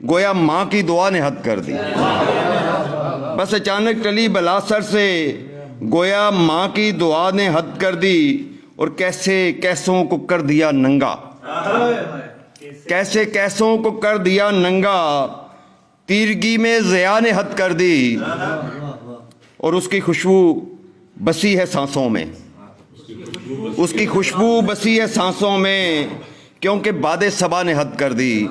گویا ماں کی دعا نے حد کر دی. بس اچانک ٹلی بلا سر سے, گویا ماں کی دعا نے حد کر دی, اور کیسے کیسوں کو کر دیا ننگا, کیسے کیسوں کو کر دیا ننگا, تیرگی میں ضیا نے حد کر دی. اور اس کی خوشبو بسی ہے سانسوں میں, اس کی خوشبو بسی ہے سانسوں میں, کیونکہ باد صبا نے حد کر دی.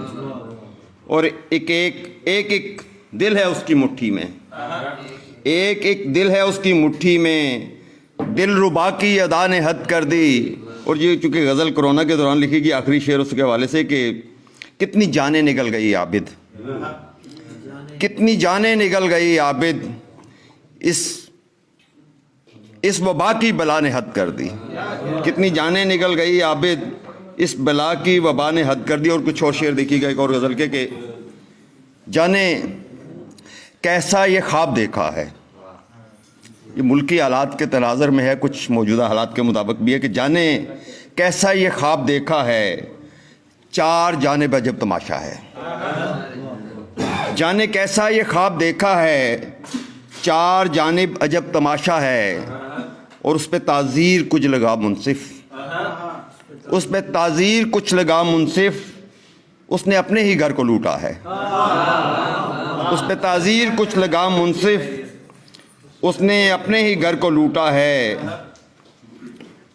اور ایک ایک دل ہے اس کی مٹھی میں, ایک ایک دل ہے اس کی مٹھی میں, دل ربا کی ادا نے حد کر دی. اور یہ چونکہ غزل کرونا کے دوران لکھی گئی آخری شعر اس کے حوالے سے کہ کتنی جانیں نکل گئی عابد, کتنی جانیں نکل گئی عابد, اس وبا کی بلا نے حد کر دی. کتنی جانیں نکل گئی عابد, اس بلا کی وبا نے حد کر دی. اور کچھ اور شعر دیکھیے گا ایک اور غزل کے کہ جانے کیسا یہ خواب دیکھا ہے. یہ ملکی حالات کے تناظر میں ہے, کچھ موجودہ حالات کے مطابق بھی ہے کہ جانے کیسا یہ خواب دیکھا ہے, چار جانب عجب تماشا ہے. جانے کیسا یہ خواب دیکھا ہے, چار جانب عجب تماشا ہے. اور اس پہ تعزیر کچھ لگا منصف, اس پہ تعزیر کچھ لگا منصف, اس نے اپنے ہی گھر کو لوٹا ہے. اس پہ تعزیر کچھ لگا منصف, اس نے اپنے ہی گھر کو لوٹا ہے.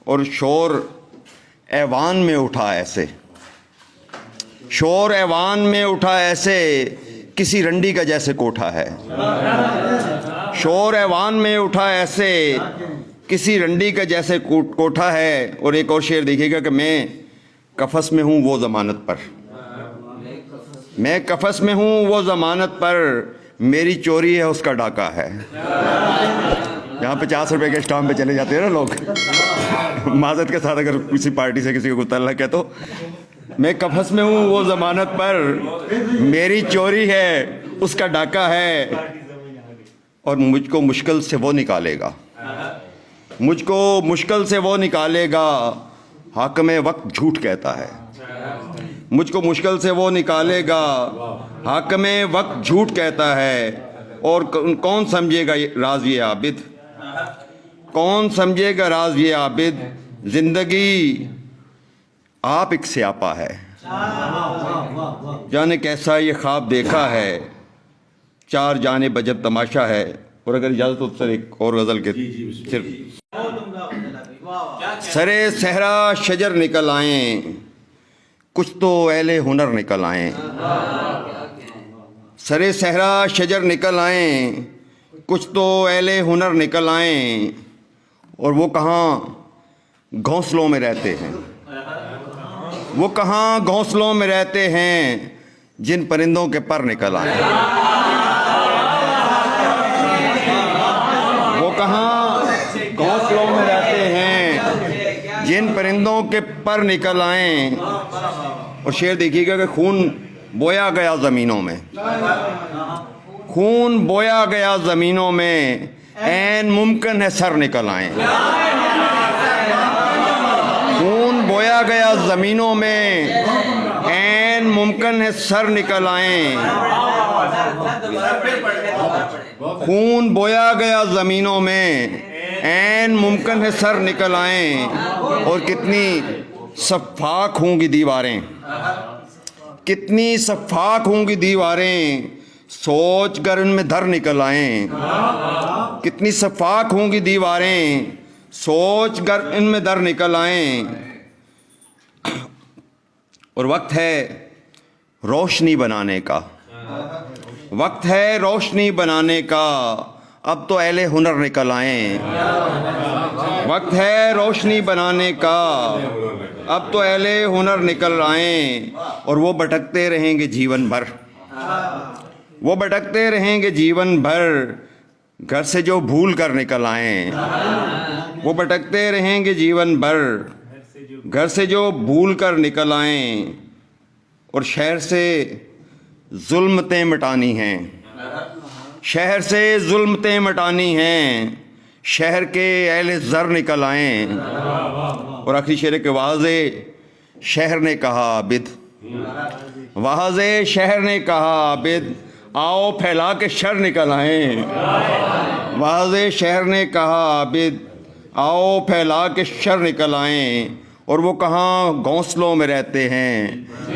اور شور ایوان میں اٹھا ایسے, شور ایوان میں اٹھا ایسے, کسی رنڈی کا جیسے کوٹھا ہے. شور ایوان میں اٹھا ایسے, کسی رنڈی کا جیسے کوٹھا ہے. اور ایک اور شعر دیکھیے گا کہ میں قفس میں ہوں وہ ضمانت پر, میں قفس میں ہوں وہ ضمانت پر, میری چوری ہے اس کا ڈاکہ ہے. یہاں 50 روپے کے اسٹامپ پہ چلے جاتے ہیں نا لوگ, معذرت کے ساتھ اگر کسی پارٹی سے کسی کو تعلق ہے تو, میں قفس میں ہوں وہ ضمانت پر, میری چوری ہے اس کا ڈاکہ ہے. اور مجھ کو مشکل سے وہ نکالے گا, مجھ کو مشکل سے وہ نکالے گا, حاکم وقت جھوٹ کہتا ہے. مجھ کو مشکل سے وہ نکالے گا, حاکم وقت جھوٹ کہتا ہے. اور کون سمجھے گا راز یہ عابد, کون سمجھے گا راز یہ عابد, زندگی آپ ایک سیاپا ہے. جانے کیسا یہ خواب دیکھا ہے, چار جانب عجب تماشا ہے. اور اگر اجازت ہو سر ایک اور غزل کے صرف سرے صحرا شجر نکل آئیں, کچھ تو اہل ہنر نکل آئیں. سرے صحرا شجر نکل آئیں, کچھ تو اہل ہنر نکل آئیں. اور وہ کہاں گھونسلوں میں رہتے ہیں, وہ کہاں گھونسلوں میں رہتے ہیں, جن پرندوں کے پر نکل آئیں. وہ کہاں گھونسلوں میں رہتے ہیں, جن پرندوں کے پر نکل آئیں. اور شعر دیکھیے گا کہ خون بویا گیا زمینوں میں, خون بویا گیا زمینوں میں, عین ممکن ہے سر نکل آئیں. خون بویا گیا زمینوں میں, عین ممکن ہے سر نکل آئیں. خون بویا گیا زمینوں میں, عین ممکن ہے سر نکل آئیں. اور کتنی شفاف ہوں گی دیواریں, کتنی شفاف ہوں گی دیواریں, سوچ کر ان میں دھر نکل آئیں. کتنی شفاف ہوں گی دیواریں, سوچ کر ان میں در نکل آئیں. اور وقت ہے روشنی بنانے کا, وقت ہے روشنی بنانے کا, اب تو اہل ہنر نکل آئیں. وقت ہے روشنی بنانے کا, اب تو اہل ہنر نکل آئیں. اور وہ بھٹکتے رہیں گے جیون بھر, وہ بھٹکتے رہیں گے جیون بھر, گھر سے جو بھول کر نکل آئیں. وہ بھٹکتے رہیں گے جیون بھر, گھر سے جو بھول کر نکل آئیں. اور شہر سے ظلمتیں مٹانی ہیں, شہر سے ظلمتیں مٹانی ہیں, شہر کے اہل زر نکل آئیں. اور آخری شعر کے واضح شہر نے کہا عابد, واعظ شہر نے کہا عابد آؤ پھیلا کے شر نکل آئیں. واعظ شہر نے کہا عابد آؤ پھیلا کے شر نکل آئیں. اور وہ کہاں گھونسلوں میں رہتے ہیں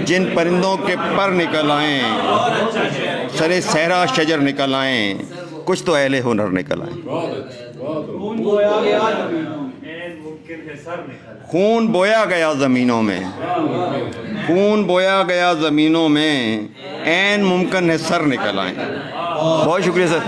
جن پرندوں کے پر نکل آئیں. سرے صحرا شجر نکل آئیں. کچھ تو اہل ہنر نکل آئیں. خون بویا گیا زمینوں میں, خون بویا گیا زمینوں میں, عین ممکن ہے سر نکل آئیں. بہت شکریہ سر.